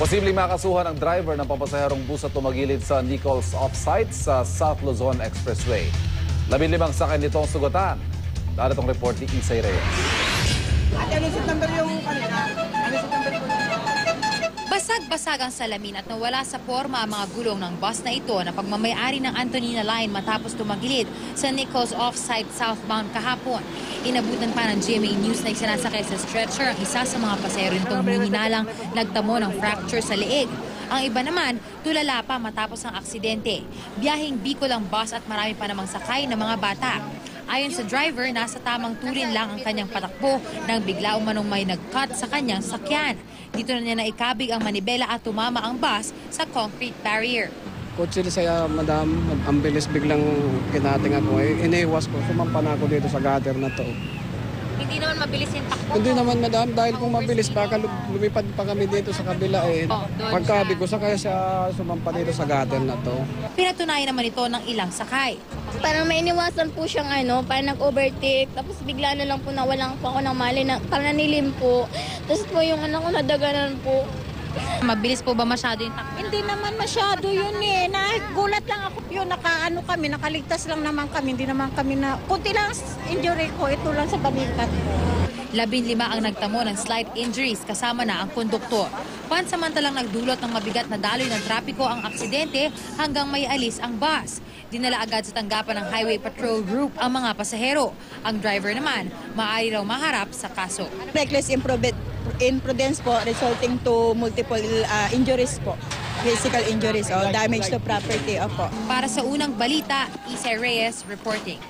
Posibleng makasuhan ang driver ng papasaherong bus at tumagilid sa Nichols Offsite sa South Luzon Expressway. 15 sakay nito ang sugatan. Dahil itong report ni Isay Reyes. Ano sa number yung kanina? Ano sa number po? Basag-basag ang salamin at nawala sa forma ang mga gulong ng bus na ito na pagmamayari ng Antonina Line matapos tumagilid sa Nichols Offsite southbound kahapon. Inabutan pa ng GMA News na isinasakay sa stretcher ang isa sa mga pasahero nitong mininalang nagtamo ng fracture sa leeg. Ang iba naman, tulala pa matapos ang aksidente. Biyaheng Bicol ang bus at marami pa namang sakay ng mga bata. Ayon sa driver, nasa tamang turin lang ang kanyang patakbo nang bigla umanong may nag-cut sa kanyang sakyan. Dito na niya naikabig ang manibela at tumama ang bus sa concrete barrier. Kutsil saya, madam, ang bilis biglang kinating ako. Iniwas ko, sumampa na ako dito sa gutter na to. Hindi naman mabilis yung takbo. Hindi naman, madam, dahil kung mabilis, baka lumipad pa kami dito sa kabila eh. Pagkabi ko, kaya siya sumampa dito sa gutter na to. Pinatunayan naman ito ng ilang sakay. Parang may iniwasan po siyang parang nag-overtake. Tapos bigla na lang po nawalan po ako ng mali, parang nanilim po. Tapos po yung anak ko nadaganan po. Mabilis po ba masyado yung takbo? Hindi naman masyado yun eh. Nagulat lang ako yun. Kami, nakaligtas lang naman kami. Hindi naman kami na... Kunti lang injury ko. Ito lang sa balikat ko. 15 ang nagtamo ng slight injuries kasama na ang konduktor. Pansamantalang nagdulot ng mabigat na daloy ng trapiko ang aksidente hanggang may alis ang bus. Dinala agad sa tanggapan ng Highway Patrol Group ang mga pasahero. Ang driver naman, maaari raw maharap sa kaso. Reckless imprudence po resulting to multiple injuries po. Physical injuries o damage to property. Opo. Para sa unang balita, Isay Reyes reporting.